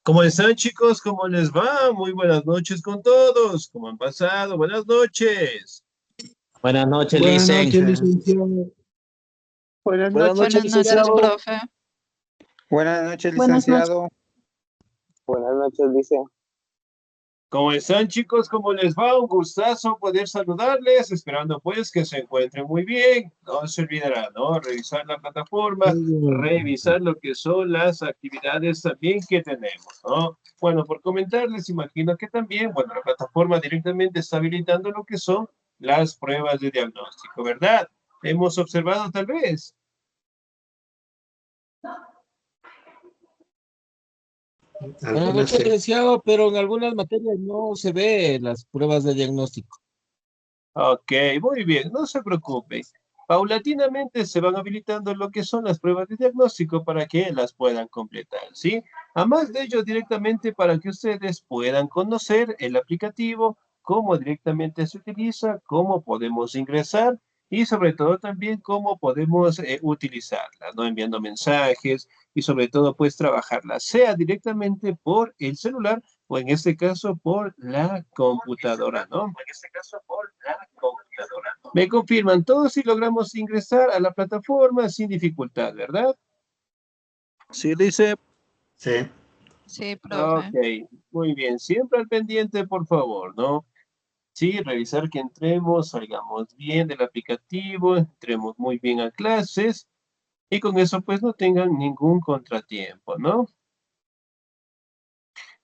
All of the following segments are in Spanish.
¿Cómo están, chicos? ¿Cómo les va? Muy buenas noches con todos. ¿Cómo han pasado? Buenas noches. Buenas noches, Buenas Licen. noches, licenciado. Buenas Buenas noches, noches, Buenas noches, licenciado. profe. buenas noches, Buenas noches. licenciado. Buenas noches, Licen. ¿Cómo están, chicos? ¿Cómo les va? Un gustazo poder saludarles, esperando pues que se encuentren muy bien. No se olvidará, ¿no? Revisar la plataforma, revisar lo que son las actividades también que tenemos, ¿no? Bueno, por comentarles, imagino que también, bueno, la plataforma directamente está habilitando lo que son las pruebas de diagnóstico, ¿verdad? Hemos observado tal vez. Buenas noches, licenciado, pero en algunas materias no se ve las pruebas de diagnóstico. Ok, muy bien, no se preocupe. Paulatinamente se van habilitando lo que son las pruebas de diagnóstico para que las puedan completar, ¿sí? Además de ello, directamente para que ustedes puedan conocer el aplicativo, cómo directamente se utiliza, cómo podemos ingresar y sobre todo también cómo podemos utilizarla, ¿no? Enviando mensajes y sobre todo pues trabajarla, sea directamente por el celular o en este caso por la computadora, ¿no? En este caso por la computadora. Me confirman todos si logramos ingresar a la plataforma sin dificultad, ¿verdad? Sí, dice. Sí. Sí, profe. Ok, muy bien. Siempre al pendiente, por favor, ¿no? Sí, revisar que entremos, salgamos bien del aplicativo, entremos muy bien a clases y con eso pues no tengan ningún contratiempo, ¿no?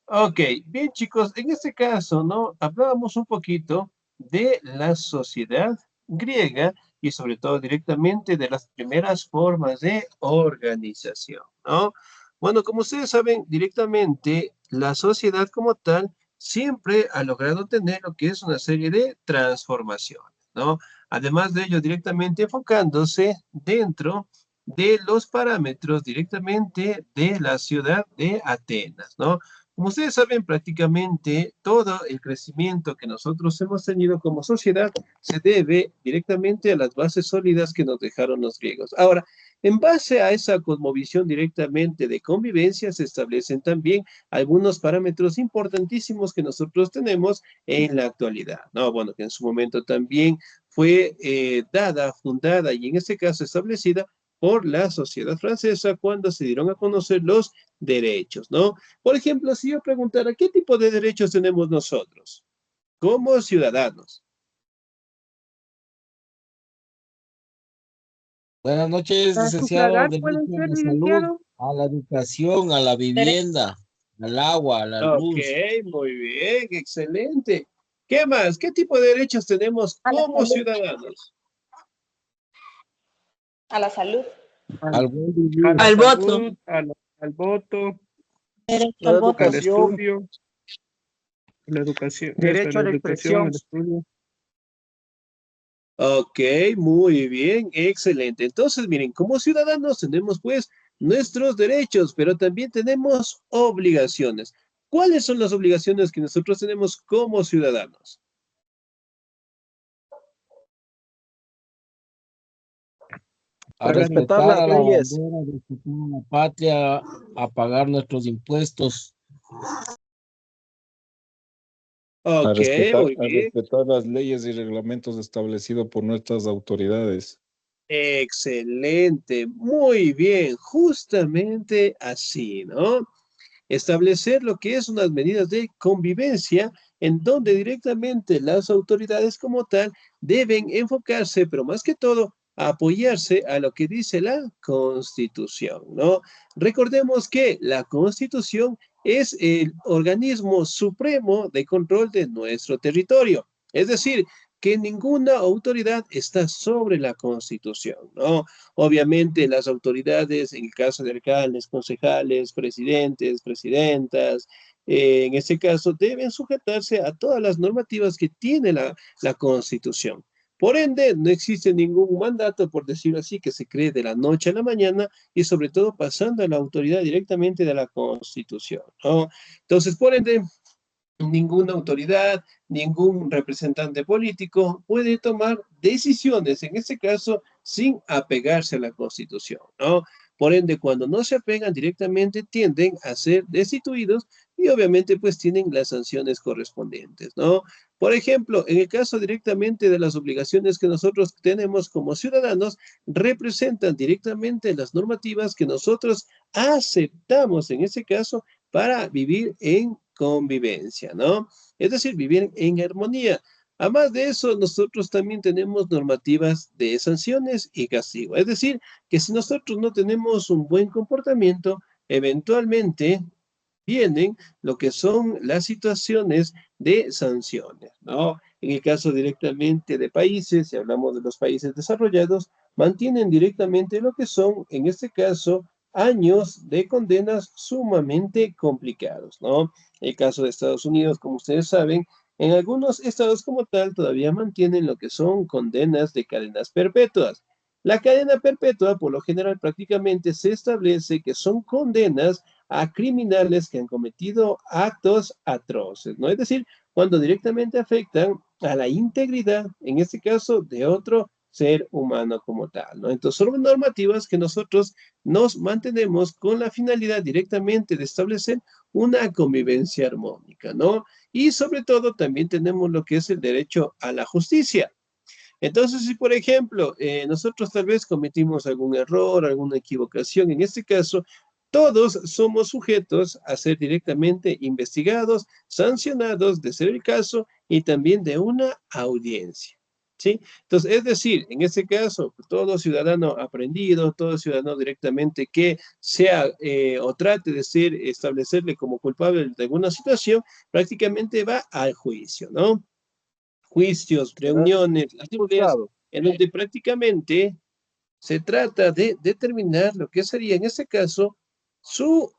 Ok, bien chicos, en este caso, ¿no? Hablábamos un poquito de la sociedad griega y sobre todo directamente de las primeras formas de organización, ¿no? Bueno, como ustedes saben, directamente la sociedad como tal siempre ha logrado tener lo que es una serie de transformaciones, ¿no? Además de ello, directamente enfocándose dentro de los parámetros directamente de la ciudad de Atenas, ¿no? Como ustedes saben, prácticamente todo el crecimiento que nosotros hemos tenido como sociedad se debe directamente a las bases sólidas que nos dejaron los griegos. Ahora, en base a esa cosmovisión directamente de convivencia, se establecen también algunos parámetros importantísimos que nosotros tenemos en la actualidad, ¿no? Bueno, que en su momento también fue fundada y en este caso establecida por la sociedad francesa cuando se dieron a conocer los derechos, ¿no? Por ejemplo, si yo preguntara, ¿qué tipo de derechos tenemos nosotros como ciudadanos? Buenas noches, ¿Para licenciado. sufragar Derecho puede a ser, la salud, licenciado? a la educación, a la vivienda, al agua, a la Ok, luz. muy bien, excelente. ¿Qué más? ¿Qué tipo de derechos tenemos A la como salud. ciudadanos? A la salud. Al- Al buen A vivir. la Al voto. salud, al voto, Derecho La al voto. al educación. estudio, la educación, eso, Derecho a la la educación, expresión. el estudio. Ok, muy bien, excelente. Entonces, miren, como ciudadanos tenemos pues nuestros derechos, pero también tenemos obligaciones. ¿Cuáles son las obligaciones que nosotros tenemos como ciudadanos? A Respetar respetar las a la leyes. bandera, a respetar a la patria, a pagar nuestros impuestos. Ok, muy A bien. respetar las leyes y reglamentos establecidos por nuestras autoridades. Excelente, muy bien, justamente así, ¿no? Establecer lo que es unas medidas de convivencia en donde directamente las autoridades como tal deben enfocarse, pero más que todo, a apoyarse a lo que dice la Constitución, ¿no? Recordemos que la Constitución es el organismo supremo de control de nuestro territorio. Es decir, que ninguna autoridad está sobre la Constitución, ¿no? Obviamente las autoridades, en el caso de alcaldes, concejales, presidentes, presidentas, en este caso deben sujetarse a todas las normativas que tiene la Constitución. Por ende, no existe ningún mandato, por decirlo así, que se cree de la noche a la mañana y sobre todo pasando a la autoridad directamente de la Constitución, ¿no? Entonces, por ende, ninguna autoridad, ningún representante político puede tomar decisiones, en este caso, sin apegarse a la Constitución, ¿no? Por ende, cuando no se apegan directamente, tienden a ser destituidos y obviamente pues tienen las sanciones correspondientes, ¿no? Por ejemplo, en el caso directamente de las obligaciones que nosotros tenemos como ciudadanos, representan directamente las normativas que nosotros aceptamos en ese caso para vivir en convivencia, ¿no? Es decir, vivir en armonía. Además de eso, nosotros también tenemos normativas de sanciones y castigo. Es decir, que si nosotros no tenemos un buen comportamiento, eventualmente vienen lo que son las situaciones de sanciones, ¿no? En el caso directamente de países, si hablamos de los países desarrollados, mantienen directamente lo que son, en este caso, años de condenas sumamente complicados, ¿no? El caso de Estados Unidos, como ustedes saben, en algunos estados como tal todavía mantienen lo que son condenas de cadenas perpetuas. La cadena perpetua, por lo general, prácticamente se establece que son condenas a criminales que han cometido actos atroces, ¿no? Es decir, cuando directamente afectan a la integridad, en este caso, de otro ser humano como tal, ¿no? Entonces, son normativas que nosotros nos mantenemos con la finalidad directamente de establecer una convivencia armónica, ¿no? Y sobre todo también tenemos lo que es el derecho a la justicia. Entonces, si por ejemplo, nosotros tal vez cometimos algún error, alguna equivocación, en este caso, todos somos sujetos a ser directamente investigados, sancionados, de ser el caso, y también de una audiencia. ¿Sí? Entonces, es decir, en este caso, todo ciudadano aprendido, todo ciudadano directamente que sea o trate de ser, establecerle como culpable de alguna situación, prácticamente va al juicio, ¿no? Juicios, reuniones, asambleas, en donde prácticamente se trata de determinar lo que sería en este caso su,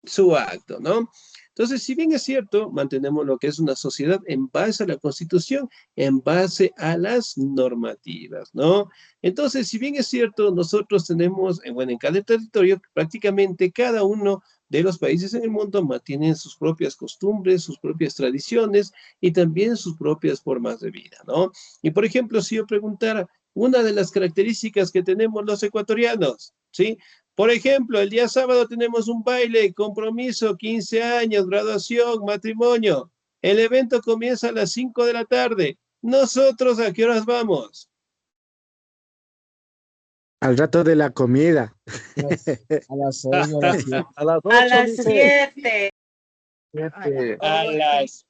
su acto, ¿no? Entonces, si bien es cierto, mantenemos lo que es una sociedad en base a la Constitución, en base a las normativas, ¿no? Entonces, si bien es cierto, nosotros tenemos, bueno, en cada territorio, prácticamente cada uno de los países en el mundo mantienen sus propias costumbres, sus propias tradiciones y también sus propias formas de vida, ¿no? Y por ejemplo, si yo preguntara, una de las características que tenemos los ecuatorianos, ¿sí? Por ejemplo, el día sábado tenemos un baile, compromiso, 15 años, graduación, matrimonio. El evento comienza a las 5 de la tarde. ¿Nosotros a qué horas vamos? Al rato de la comida. A las 6 o a las 7. A las A 8 las dice. 7. A las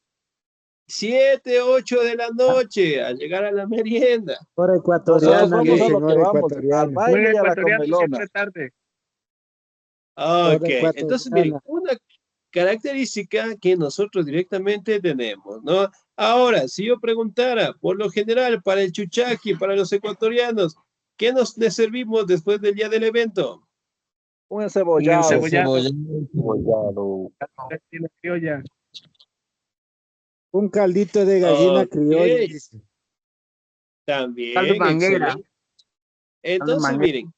7, 8 de la noche, al llegar a la merienda. Hora Nosotros ecuatoriana, vamos a dicen, lo que hora vamos, al ecuatoriana. Buen baile y a la ecuatoriano comelona. siempre tarde. Hora Ok, entonces miren, ecuatoriana. una característica que nosotros directamente tenemos, ¿no? Ahora, si yo preguntara, por lo general, para el chuchaqui, para los ecuatorianos, ¿qué nos le servimos después del día del evento? Un Un encebollado. encebollado. Encebollado. La criolla. Un caldito de gallina Ok, criolla, dice. también, excelente. Entonces, miren,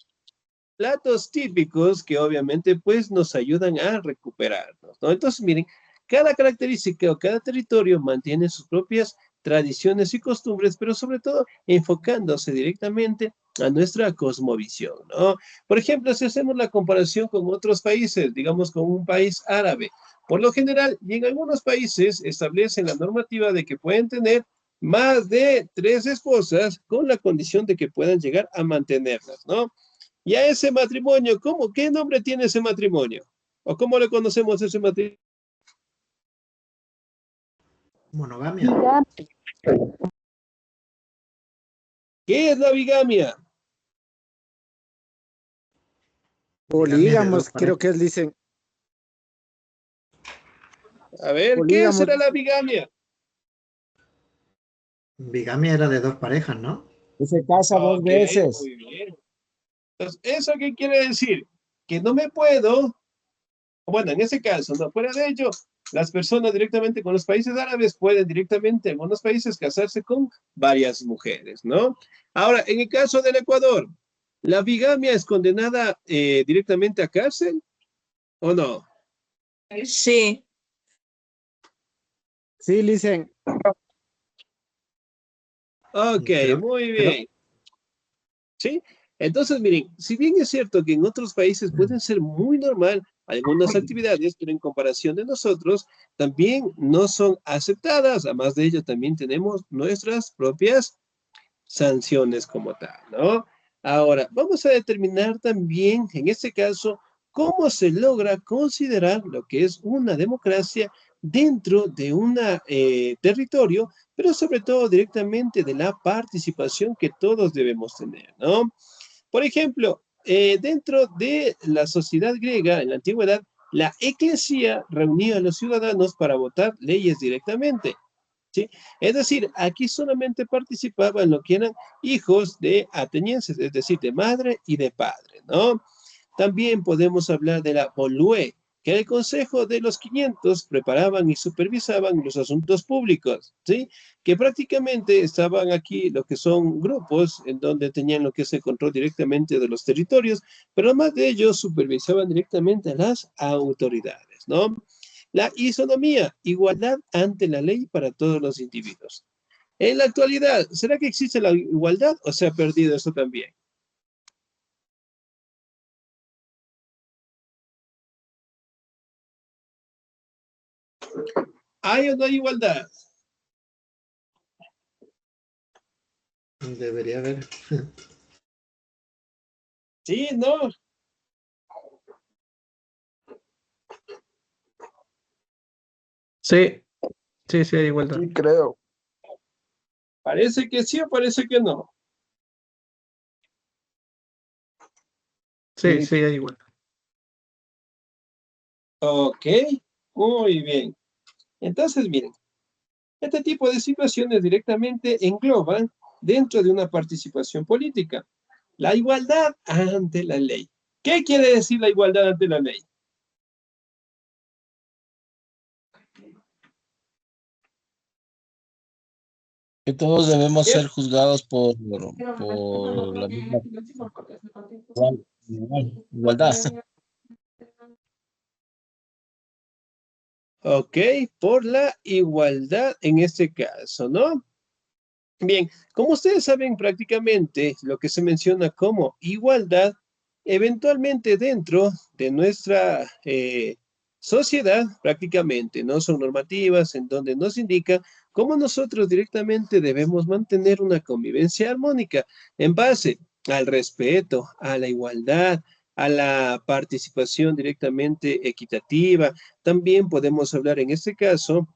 platos típicos que obviamente pues nos ayudan a recuperarnos, ¿no? Entonces, miren, cada característica o cada territorio mantiene sus propias tradiciones y costumbres, pero sobre todo enfocándose directamente a nuestra cosmovisión, ¿no? Por ejemplo, si hacemos la comparación con otros países, digamos con un país árabe, por lo general, y en algunos países establecen la normativa de que pueden tener más de 3 esposas con la condición de que puedan llegar a mantenerlas, ¿no? Y a ese matrimonio, ¿cómo? ¿Qué nombre tiene ese matrimonio? ¿O cómo le conocemos a ese matrimonio? Monogamia. ¿Qué es la bigamia? Polígamos, creo que dicen. A ver, ¿qué Polígamos. será la bigamia? Bigamia era de dos parejas, ¿no? Se casa 2 Ok, veces. muy bien. Entonces, ¿eso qué quiere decir? Que no me puedo, bueno, en ese caso, no, fuera de ello, las personas directamente con los países árabes pueden directamente en algunos países casarse con varias mujeres, ¿no? Ahora, en el caso del Ecuador, ¿la bigamia es condenada directamente a cárcel o no? Sí. Sí, dicen. Ok, Creo- muy creo- bien. ¿Sí? Entonces, miren, si bien es cierto que en otros países pueden ser muy normal algunas actividades, pero en comparación de nosotros, también no son aceptadas. Además de ello, también tenemos nuestras propias sanciones como tal, ¿no? Ahora, vamos a determinar también, en este caso, cómo se logra considerar lo que es una democracia dentro de un territorio, pero sobre todo directamente de la participación que todos debemos tener, ¿no? Por ejemplo, dentro de la sociedad griega en la antigüedad, la eclesía reunía a los ciudadanos para votar leyes directamente. ¿Sí? Es decir, aquí solamente participaban lo que eran hijos de atenienses, es decir, de madre y de padre, ¿no? También podemos hablar de la Bolue, que era el Consejo de los 500 preparaban y supervisaban los asuntos públicos, ¿sí? Que prácticamente estaban aquí lo que son grupos en donde tenían lo que es el control directamente de los territorios, pero además de ellos supervisaban directamente a las autoridades, ¿no? La isonomía, igualdad ante la ley para todos los individuos. En la actualidad, ¿será que existe la igualdad o se ha perdido eso también? ¿Hay o no hay igualdad? Debería haber. Sí, no. Sí, sí, hay igualdad. Sí, creo. Parece que sí o parece que no. Sí, hay igualdad. Ok, muy bien. Entonces, miren, este tipo de situaciones directamente engloban dentro de una participación política la igualdad ante la ley. ¿Qué quiere decir la igualdad ante la ley? Que todos debemos ¿Qué? ser juzgados por la misma igualdad. Ok, por la igualdad en este caso, ¿no? Bien, como ustedes saben prácticamente lo que se menciona como igualdad, eventualmente dentro de nuestra sociedad prácticamente, ¿no? Son normativas en donde nos indica cómo nosotros directamente debemos mantener una convivencia armónica en base al respeto, a la igualdad, a la participación directamente equitativa. También podemos hablar en este caso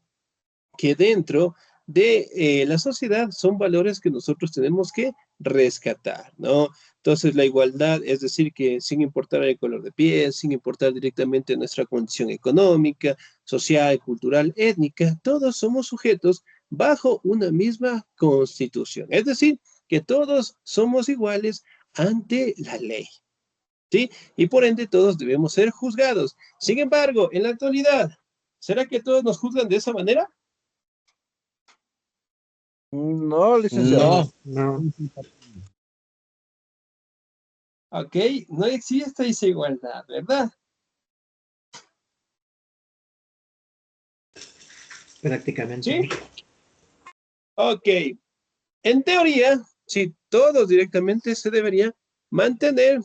que dentro de la sociedad son valores que nosotros tenemos que rescatar, ¿no? Entonces, la igualdad, es decir, que sin importar el color de piel, sin importar directamente nuestra condición económica, social, cultural, étnica, todos somos sujetos bajo una misma constitución. Es decir, que todos somos iguales ante la ley, ¿sí? Y por ende, todos debemos ser juzgados. Sin embargo, en la actualidad, ¿será que todos nos juzgan de esa manera? No, licenciado. No. No, Ok, no existe esa igualdad, ¿verdad? prácticamente ¿Sí? no. Ok, en teoría, sí, todos directamente se debería mantener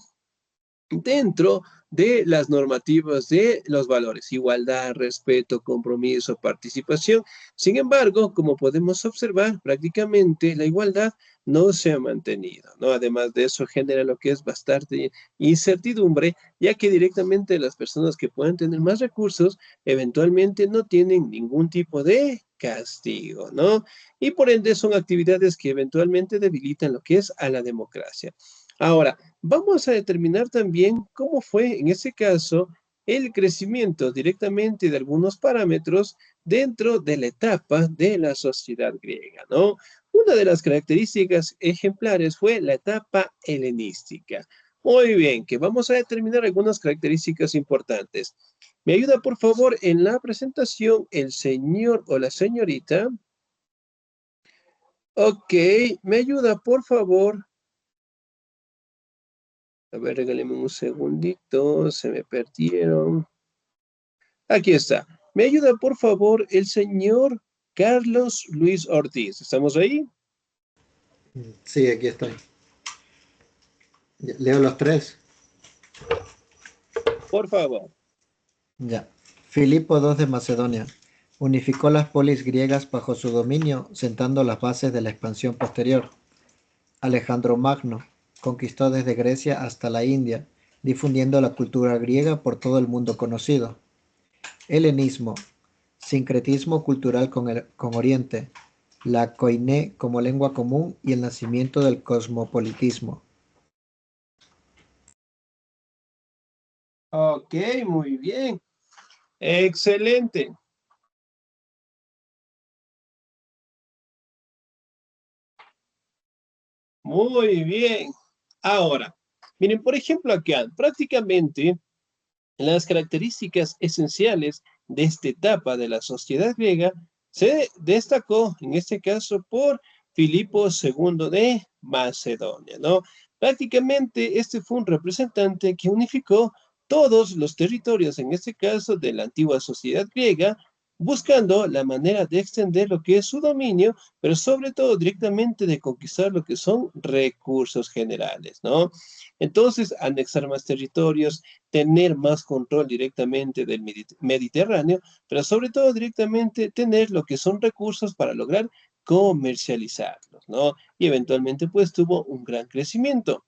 dentro de las normativas de los valores, igualdad, respeto, compromiso, participación. Sin embargo, como podemos observar, prácticamente la igualdad no se ha mantenido, ¿no? Además de eso, genera lo que es bastante incertidumbre, ya que directamente las personas que puedan tener más recursos, eventualmente no tienen ningún tipo de castigo, ¿no? Y por ende son actividades que eventualmente debilitan lo que es a la democracia. Ahora, vamos a determinar también cómo fue, en ese caso, el crecimiento directamente de algunos parámetros dentro de la etapa de la sociedad griega, ¿no? Una de las características ejemplares fue la etapa helenística. Muy bien, que vamos a determinar algunas características importantes. ¿Me ayuda, por favor, en la presentación el señor o la señorita? Ok, ¿me ayuda, por favor? A ver, regáleme un segundito, se me perdieron. Aquí está. ¿Me ayuda, por favor, el señor Carlos Luis Ortiz? ¿Estamos ahí? Sí, aquí estoy. Leo los tres. Por favor. Ya. Filipo II de Macedonia unificó las polis griegas bajo su dominio, sentando las bases de la expansión posterior. Alejandro Magno conquistó desde Grecia hasta la India, difundiendo la cultura griega por todo el mundo conocido. Helenismo, sincretismo cultural con Oriente, la koiné como lengua común y el nacimiento del cosmopolitismo. Ok, muy bien. Excelente. Muy bien. Ahora, miren, por ejemplo, acá, prácticamente las características esenciales de esta etapa de la sociedad griega se destacó, en este caso, por Filipo II de Macedonia, ¿no? Prácticamente este fue un representante que unificó todos los territorios, en este caso, de la antigua sociedad griega, buscando la manera de extender lo que es su dominio, pero sobre todo directamente de conquistar lo que son recursos generales, ¿no? Entonces, anexar más territorios, tener más control directamente del Mediterráneo, pero sobre todo directamente tener lo que son recursos para lograr comercializarlos, ¿no? Y eventualmente pues tuvo un gran crecimiento.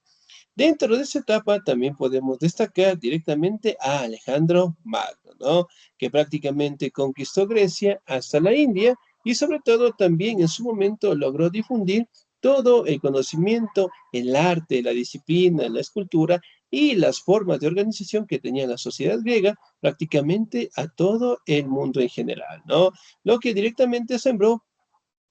Dentro de esa etapa también podemos destacar directamente a Alejandro Magno, ¿no? Que prácticamente conquistó Grecia hasta la India y sobre todo también en su momento logró difundir todo el conocimiento, el arte, la disciplina, la escultura y las formas de organización que tenía la sociedad griega prácticamente a todo el mundo en general, ¿no? Lo que directamente sembró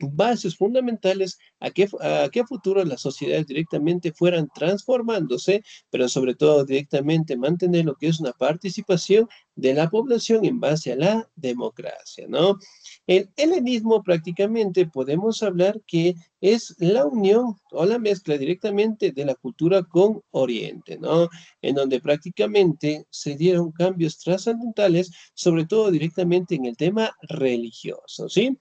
bases fundamentales a que a futuro las sociedades directamente fueran transformándose, pero sobre todo directamente mantener lo que es una participación de la población en base a la democracia, ¿no? El helenismo prácticamente podemos hablar que es la unión o la mezcla directamente de la cultura con Oriente, ¿no? En donde prácticamente se dieron cambios trascendentales, sobre todo directamente en el tema religioso, ¿sí?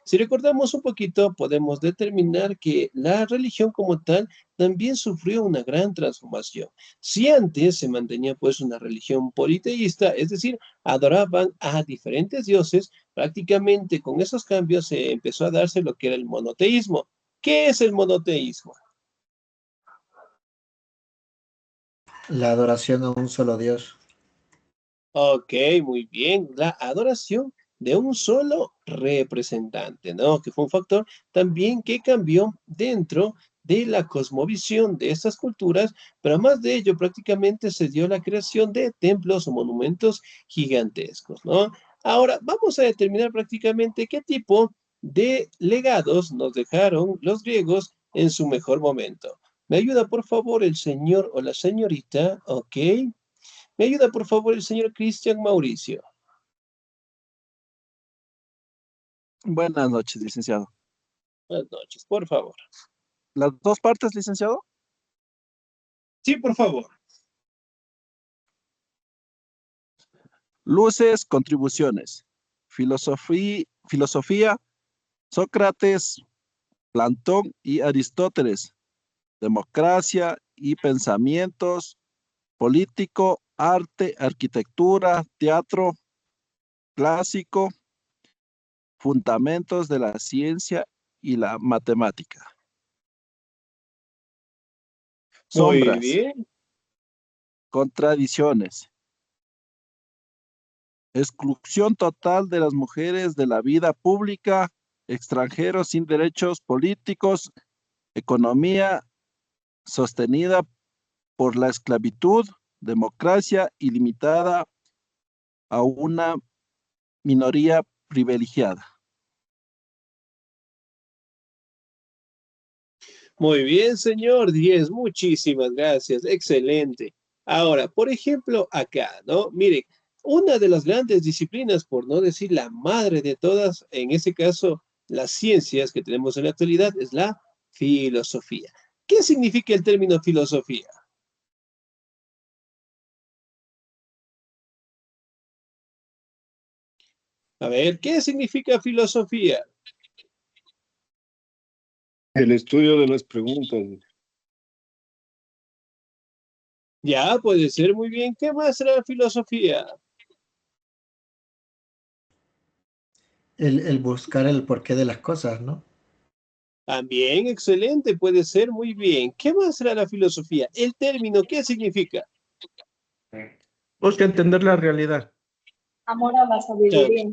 Si recordamos un poquito, podemos determinar que la religión como tal también sufrió una gran transformación. Si antes se mantenía pues una religión politeísta, es decir, adoraban a diferentes dioses, prácticamente con esos cambios se empezó a darse lo que era el monoteísmo. ¿Qué es el monoteísmo? La adoración a un solo Dios. Ok, muy bien. La adoración de un solo representante, ¿no? Que fue un factor también que cambió dentro de la cosmovisión de estas culturas, pero además de ello prácticamente se dio la creación de templos o monumentos gigantescos, ¿no? Ahora vamos a determinar prácticamente qué tipo de legados nos dejaron los griegos en su mejor momento. ¿Me ayuda por favor el señor o la señorita? Ok. ¿Me ayuda, por favor, el señor Cristian Mauricio? Buenas noches, licenciado. Buenas noches, por favor. ¿Las dos partes, licenciado? Sí, por favor. Luces, contribuciones. Filosofía, Sócrates, Platón y Aristóteles. Democracia y pensamientos, político, arte, arquitectura, teatro, clásico, fundamentos de la ciencia y la matemática. Muy Sombras, bien. contradicciones. Exclusión total de las mujeres de la vida pública, extranjeros sin derechos políticos, economía sostenida por la esclavitud, democracia ilimitada a una minoría privilegiada. Muy bien, señor 10. Muchísimas gracias. Excelente. Ahora, por ejemplo, acá, ¿no? Miren, una de las grandes disciplinas, por no decir la madre de todas, en ese caso, las ciencias que tenemos en la actualidad, es la filosofía. ¿Qué significa el término filosofía? A ver, ¿qué significa filosofía? El estudio de las preguntas. Ya, puede ser muy bien. ¿Qué más será la filosofía? El buscar el porqué de las cosas, ¿no? También, excelente, puede ser muy bien. ¿Qué más será la filosofía? El término, ¿qué significa? Busca entender la realidad. Amor a la Ya, sabiduría.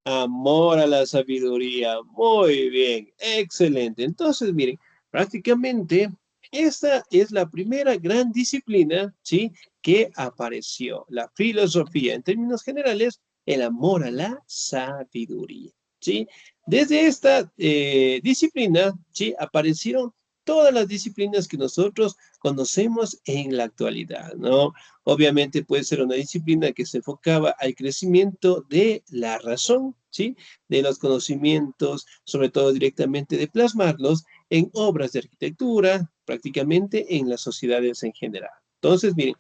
amor a la sabiduría. Muy bien, excelente. Entonces, miren, prácticamente esta es la primera gran disciplina, ¿sí? Que apareció, la filosofía. En términos generales, el amor a la sabiduría, ¿sí? Desde esta disciplina, ¿sí? Aparecieron todas las disciplinas que nosotros conocemos en la actualidad, ¿no? Obviamente puede ser una disciplina que se enfocaba al crecimiento de la razón, ¿sí? De los conocimientos, sobre todo directamente de plasmarlos en obras de arquitectura, prácticamente en las sociedades en general. Entonces, miren,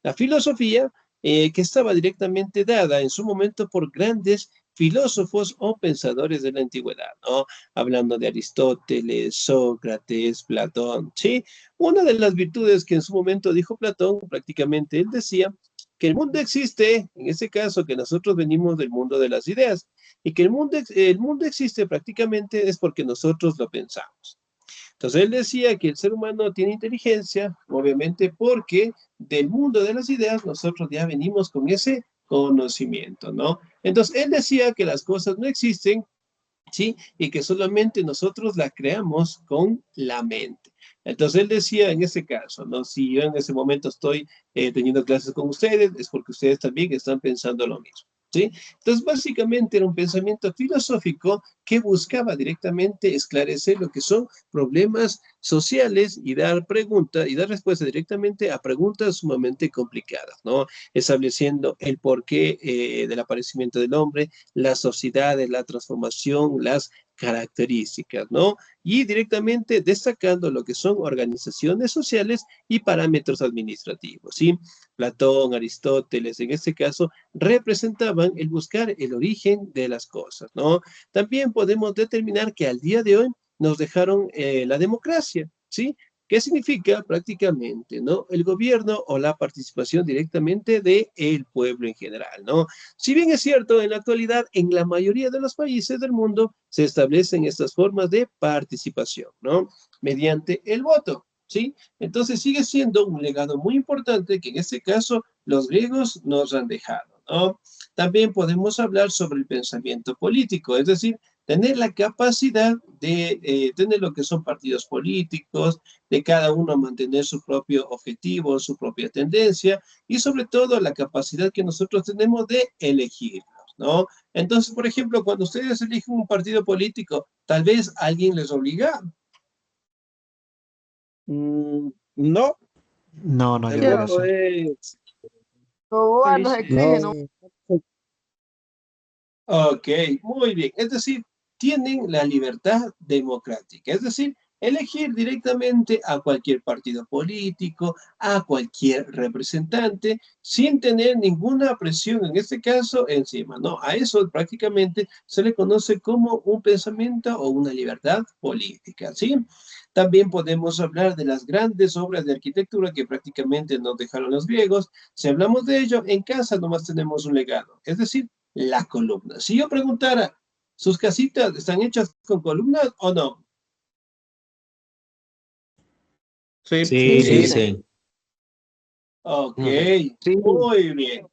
la filosofía que estaba directamente dada en su momento por grandes filósofos o pensadores de la antigüedad, ¿no? Hablando de Aristóteles, Sócrates, Platón, ¿sí? Una de las virtudes que en su momento dijo Platón, prácticamente él decía que el mundo existe, en este caso que nosotros venimos del mundo de las ideas, y que el mundo existe prácticamente es porque nosotros lo pensamos. Entonces él decía que el ser humano tiene inteligencia, obviamente porque del mundo de las ideas nosotros ya venimos con ese conocimiento, ¿no? Entonces él decía que las cosas no existen, ¿sí? Y que solamente nosotros la creamos con la mente. Entonces él decía en ese caso, ¿no? Si yo en ese momento estoy teniendo clases con ustedes, es porque ustedes también están pensando lo mismo, ¿sí? Entonces básicamente era un pensamiento filosófico que buscaba directamente esclarecer lo que son problemas sociales y dar preguntas y dar respuesta directamente a preguntas sumamente complicadas, ¿no? Estableciendo el porqué del aparecimiento del hombre, las sociedades, la transformación, las características, ¿no? Y directamente destacando lo que son organizaciones sociales y parámetros administrativos, ¿sí? Platón, Aristóteles, en este caso, representaban el buscar el origen de las cosas, ¿no? También podemos determinar que al día de hoy nos dejaron la democracia, ¿sí? ¿Qué significa prácticamente, no? El gobierno o la participación directamente del pueblo en general, ¿no? Si bien es cierto, en la actualidad, en la mayoría de los países del mundo se establecen estas formas de participación, ¿no? Mediante el voto, ¿sí? Entonces sigue siendo un legado muy importante que en este caso los griegos nos han dejado, ¿no? También podemos hablar sobre el pensamiento político, es decir, tener la capacidad de tener lo que son partidos políticos, de cada uno mantener su propio objetivo, su propia tendencia, y sobre todo la capacidad que nosotros tenemos de elegirlos, ¿no? Entonces, por ejemplo, cuando ustedes eligen un partido político, tal vez alguien les obliga. No, No, no, el yo por voto eso. es Nos exige, ¿no? No, Ok, muy bien. Es decir, tienen la libertad democrática. Es decir, elegir directamente a cualquier partido político, a cualquier representante, sin tener ninguna presión, en este caso, encima, ¿no? A eso prácticamente se le conoce como un pensamiento o una libertad política, ¿sí? También podemos hablar de las grandes obras de arquitectura que prácticamente nos dejaron los griegos. Si hablamos de ello, en casa nomás tenemos un legado, es decir, la columna. Si yo preguntara, ¿sus casitas están hechas con columnas o no? Sí, Sí, sí, dicen. Ok, sí, muy bien.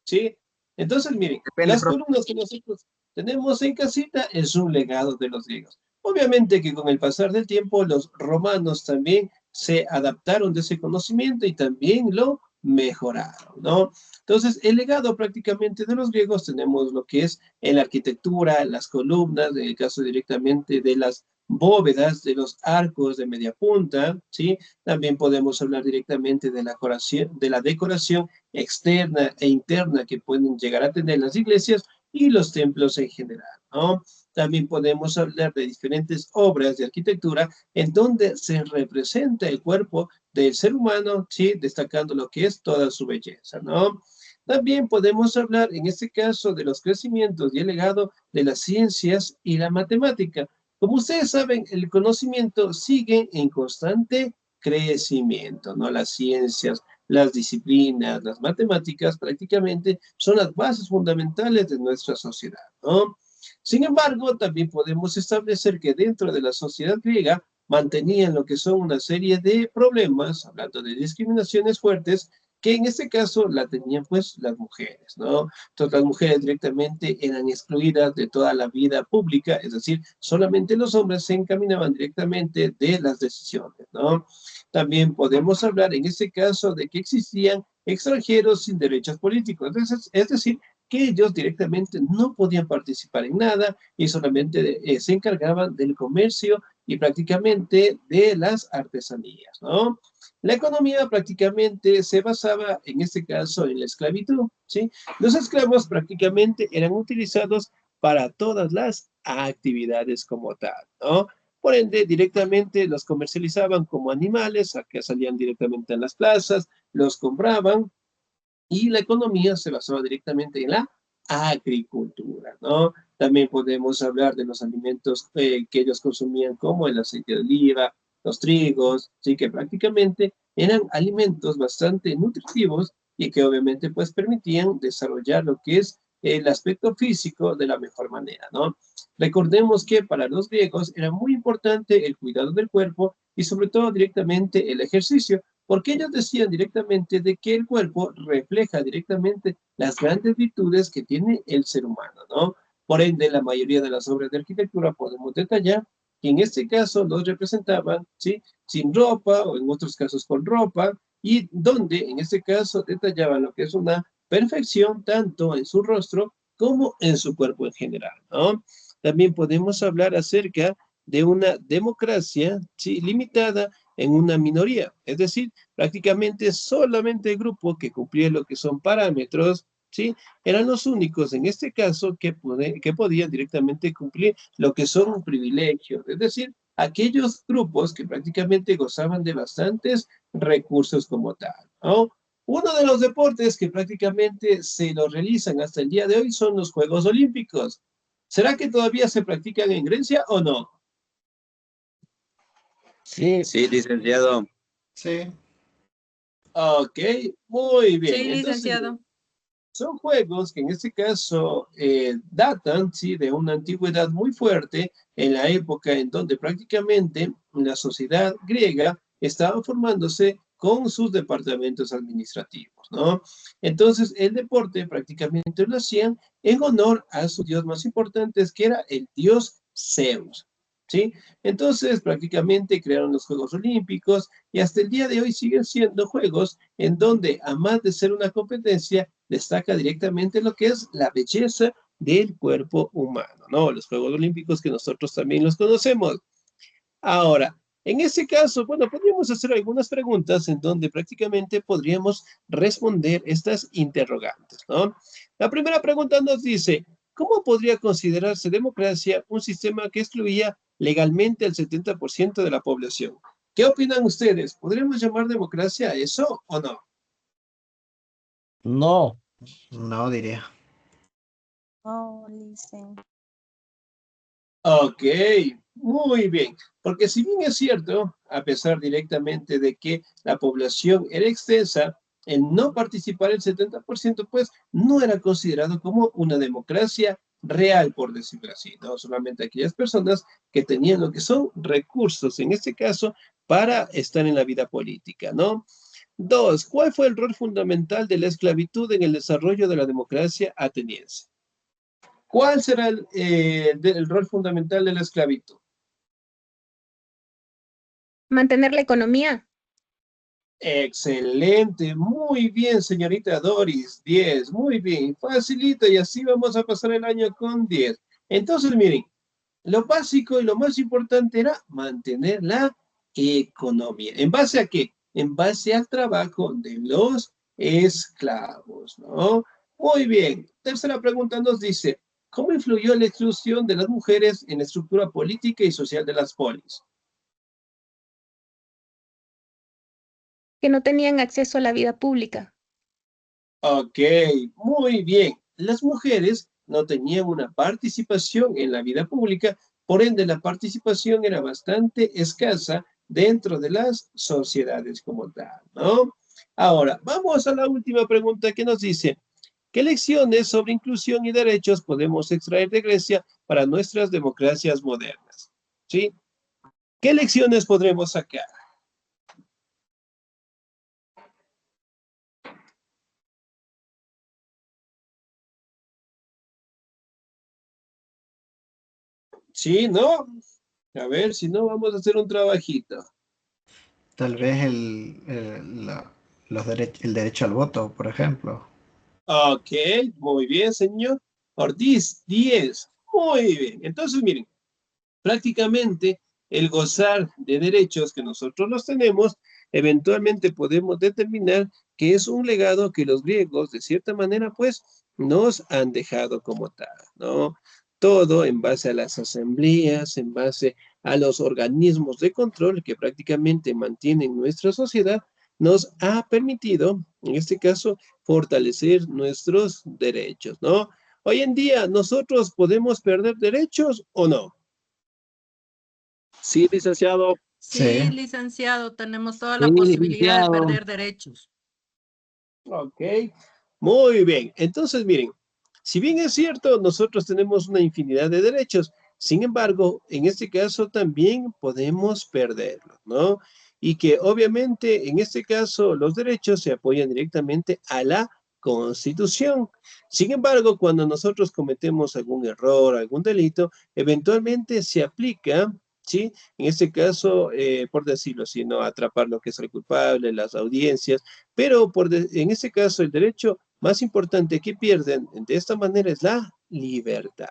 ¿Sí? Entonces, miren, depende, las profe. columnas que nosotros tenemos en casita es un legado de los griegos. Obviamente que con el pasar del tiempo los romanos también se adaptaron de ese conocimiento y también lo mejoraron, ¿no? Entonces, el legado prácticamente de los griegos tenemos lo que es en la arquitectura, las columnas, en el caso directamente de las bóvedas, de los arcos de media punta, ¿sí? También podemos hablar directamente de la decoración externa e interna que pueden llegar a tener las iglesias y los templos en general, ¿no? También podemos hablar de diferentes obras de arquitectura en donde se representa el cuerpo del ser humano, ¿sí? Destacando lo que es toda su belleza, ¿no? También podemos hablar, en este caso, de los crecimientos y el legado de las ciencias y la matemática. Como ustedes saben, el conocimiento sigue en constante crecimiento, ¿no? Las ciencias, las disciplinas, las matemáticas prácticamente son las bases fundamentales de nuestra sociedad, ¿no? Sin embargo, también podemos establecer que dentro de la sociedad griega mantenían lo que son una serie de problemas, hablando de discriminaciones fuertes, que en este caso la tenían pues las mujeres, ¿no? Entonces las mujeres directamente eran excluidas de toda la vida pública, es decir, solamente los hombres se encaminaban directamente de las decisiones, ¿no? También podemos hablar en este caso de que existían extranjeros sin derechos políticos, es decir, que ellos directamente no podían participar en nada y solamente se encargaban del comercio y prácticamente de las artesanías, ¿no? La economía prácticamente se basaba, en este caso, en la esclavitud, ¿sí? Los esclavos prácticamente eran utilizados para todas las actividades como tal, ¿no? Por ende, directamente los comercializaban como animales, a que salían directamente a las plazas, los compraban, y la economía se basaba directamente en la agricultura, ¿no? También podemos hablar de los alimentos que ellos consumían, como el aceite de oliva, los trigos, sí, que prácticamente eran alimentos bastante nutritivos y que obviamente pues permitían desarrollar lo que es el aspecto físico de la mejor manera, ¿no? Recordemos que para los griegos era muy importante el cuidado del cuerpo y sobre todo directamente el ejercicio, porque ellos decían directamente de que el cuerpo refleja directamente las grandes virtudes que tiene el ser humano, ¿no? Por ende, la mayoría de las obras de arquitectura podemos detallar que en este caso los representaban, ¿sí? Sin ropa o en otros casos con ropa, y donde en este caso detallaban lo que es una perfección tanto en su rostro como en su cuerpo en general, ¿no? También podemos hablar acerca de una democracia, ¿sí? Limitada en una minoría, es decir, prácticamente solamente el grupo que cumplía lo que son parámetros, ¿sí? Eran los únicos en este caso que podían directamente cumplir lo que son privilegios, es decir, aquellos grupos que prácticamente gozaban de bastantes recursos como tal, ¿no? Uno de los deportes que prácticamente se lo realizan hasta el día de hoy son los Juegos Olímpicos. ¿Será que todavía se practican en Grecia o no? Sí, Sí, licenciado. Sí. Ok, muy bien. Sí, Entonces, licenciado. son juegos que en este caso datan, ¿sí? De una antigüedad muy fuerte en la época en donde prácticamente la sociedad griega estaba formándose con sus departamentos administrativos, ¿no? Entonces, el deporte prácticamente lo hacían en honor a su dios más importante, que era el dios Zeus, ¿sí? Entonces, prácticamente crearon los Juegos Olímpicos y hasta el día de hoy siguen siendo juegos en donde, a más de ser una competencia, destaca directamente lo que es la belleza del cuerpo humano, ¿no? Los Juegos Olímpicos que nosotros también los conocemos. Ahora, en este caso, bueno, podríamos hacer algunas preguntas en donde prácticamente podríamos responder estas interrogantes, ¿no? La primera pregunta nos dice, ¿cómo podría considerarse democracia un sistema que excluía legalmente al 70% de la población? ¿Qué opinan ustedes? ¿Podríamos llamar democracia a eso o no? no. No diría. Oh, listen. Ok, muy bien. Porque si bien es cierto, a pesar directamente de que la población era extensa, el no participar el 70%, pues no era considerado como una democracia real, por decirlo así, ¿no? Solamente aquellas personas que tenían lo que son recursos, en este caso, para estar en la vida política, ¿no? Dos, ¿cuál fue el rol fundamental de la esclavitud en el desarrollo de la democracia ateniense? ¿Cuál será el rol fundamental de la esclavitud? Mantener la economía. Excelente, muy bien, señorita Doris, 10, muy bien, facilito y así vamos a pasar el año con 10. Entonces, miren, lo básico y lo más importante era mantener la economía. ¿En base a qué? En base al trabajo de los esclavos, ¿no? Muy bien. Tercera pregunta nos dice, ¿cómo influyó la exclusión de las mujeres en la estructura política y social de las polis? Que no tenían acceso a la vida pública. Ok, muy bien. Las mujeres no tenían una participación en la vida pública, por ende la participación era bastante escasa dentro de las sociedades como tal, ¿no? Ahora, vamos a la última pregunta que nos dice, ¿qué lecciones sobre inclusión y derechos podemos extraer de Grecia para nuestras democracias modernas? ¿Sí? ¿Qué lecciones podremos sacar? ¿Sí? ¿No? A ver, si no, vamos a hacer un trabajito. Tal vez el derecho al voto, por ejemplo. Ok, muy bien, señor. Ortiz, 10. Muy bien. Entonces, miren, prácticamente el gozar de derechos que nosotros los tenemos, eventualmente podemos determinar que es un legado que los griegos, de cierta manera, pues, nos han dejado como tal, ¿no? Todo en base a las asambleas, en base a los organismos de control que prácticamente mantienen nuestra sociedad, nos ha permitido, en este caso, fortalecer nuestros derechos, ¿no? Hoy en día, ¿nosotros podemos perder derechos o no? Sí, licenciado. Sí. Sí, licenciado, tenemos toda Sí, la posibilidad de licenciado. perder derechos. Ok, muy bien. Entonces, miren, si bien es cierto, nosotros tenemos una infinidad de derechos, sin embargo, en este caso también podemos perderlos, ¿no? Y que obviamente en este caso los derechos se apoyan directamente a la Constitución. Sin embargo, cuando nosotros cometemos algún error, algún delito, eventualmente se aplica, ¿sí? En este caso, por decirlo así, ¿no? Atrapar lo que es el culpable, las audiencias, pero en este caso el derecho más importante que pierden de esta manera es la libertad,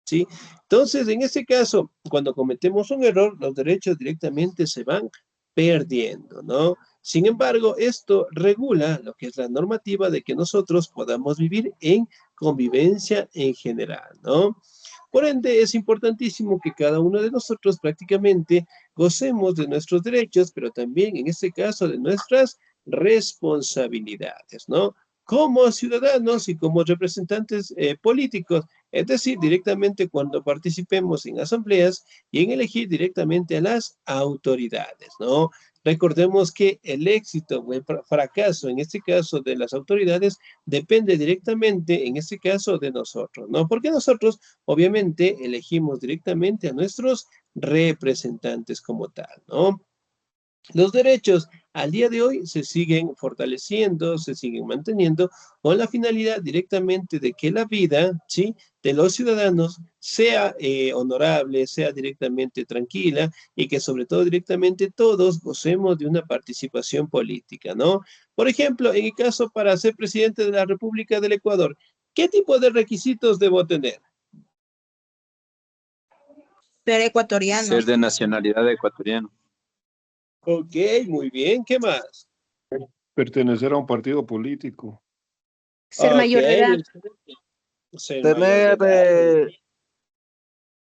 ¿sí? Entonces, en este caso, cuando cometemos un error, los derechos directamente se van perdiendo, ¿no? Sin embargo, esto regula lo que es la normativa de que nosotros podamos vivir en convivencia en general, ¿no? Por ende, es importantísimo que cada uno de nosotros prácticamente gocemos de nuestros derechos, pero también en este caso de nuestras responsabilidades, ¿no? Como ciudadanos y como representantes políticos, es decir, directamente cuando participemos en asambleas y en elegir directamente a las autoridades, ¿no? Recordemos que el éxito o el fracaso, en este caso de las autoridades, depende directamente, en este caso, de nosotros, ¿no? Porque nosotros, obviamente, elegimos directamente a nuestros representantes como tal, ¿no? Los derechos al día de hoy se siguen fortaleciendo, se siguen manteniendo con la finalidad directamente de que la vida, ¿sí?, de los ciudadanos sea honorable, sea directamente tranquila y que sobre todo directamente todos gocemos de una participación política, ¿no? Por ejemplo, en el caso para ser presidente de la República del Ecuador, ¿qué tipo de requisitos debo tener? Ser ecuatoriano. Ser de nacionalidad ecuatoriana. Ok, muy bien, ¿qué más? Pertenecer a un partido político. Ser mayor de edad. Excelente. Ser mayor Tener, de edad.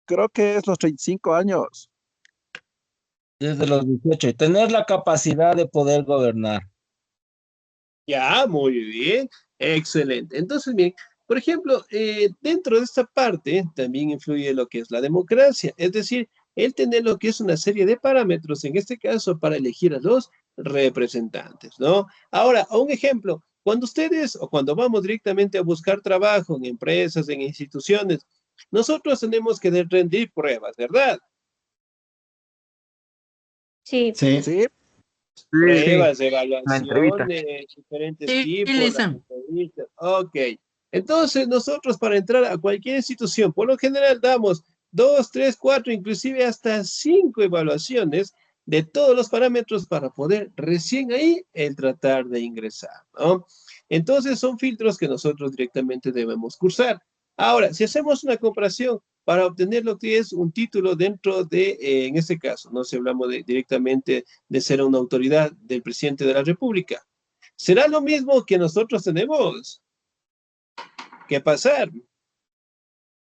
creo que es los 35 años. Desde los 18. Y tener la capacidad de poder gobernar. Ya, muy bien, excelente. Entonces, bien, por ejemplo, dentro de esta parte también influye lo que es la democracia, es decir, el tener lo que es una serie de parámetros, en este caso, para elegir a los representantes, ¿no? Ahora, un ejemplo, cuando ustedes o cuando vamos directamente a buscar trabajo en empresas, en instituciones, nosotros tenemos que rendir pruebas, ¿verdad? Sí. Sí. Sí, Pruebas, La entrevista. evaluaciones, diferentes Sí, tipos, las Lisa. entrevistas. Ok. Entonces, nosotros para entrar a cualquier institución, por lo general damos 2, 3, 4, inclusive hasta 5 evaluaciones de todos los parámetros para poder recién ahí el tratar de ingresar, ¿no? Entonces, son filtros que nosotros directamente debemos cursar. Ahora, si hacemos una comparación para obtener lo que es un título dentro de, en este caso, no si hablamos directamente de ser una autoridad del presidente de la República. ¿Será lo mismo que nosotros tenemos que pasar?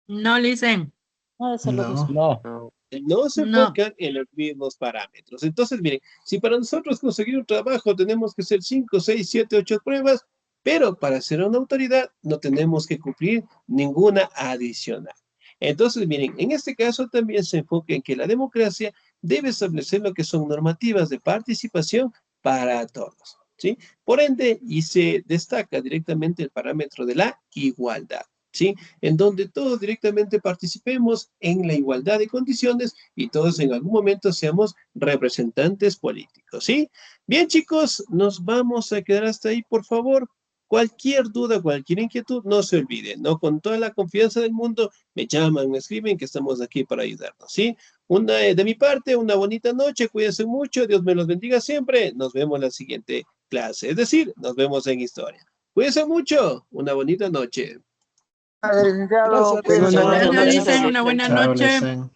No, listen. No, eso lo No. mismo. No. No se No. enfocan en los mismos parámetros. Entonces, miren, si para nosotros conseguir un trabajo tenemos que hacer 5, 6, 7, 8 pruebas, pero para ser una autoridad no tenemos que cumplir ninguna adicional. Entonces, miren, en este caso también se enfoca en que la democracia debe establecer lo que son normativas de participación para todos. ¿sí? Por ende, y se destaca directamente el parámetro de la igualdad, ¿sí? En donde todos directamente participemos en la igualdad de condiciones y todos en algún momento seamos representantes políticos, ¿sí? Bien, chicos, nos vamos a quedar hasta ahí, por favor. Cualquier duda, cualquier inquietud, no se olviden, ¿no? Con toda la confianza del mundo, me llaman, me escriben, que estamos aquí para ayudarnos, ¿sí? De mi parte, una bonita noche, cuídense mucho, Dios me los bendiga siempre, nos vemos en la siguiente clase, es decir, nos vemos en historia. Cuídense mucho, una bonita noche. Licenciado, Gracias, Bueno, Licen, una buena Chao, noche. Licen.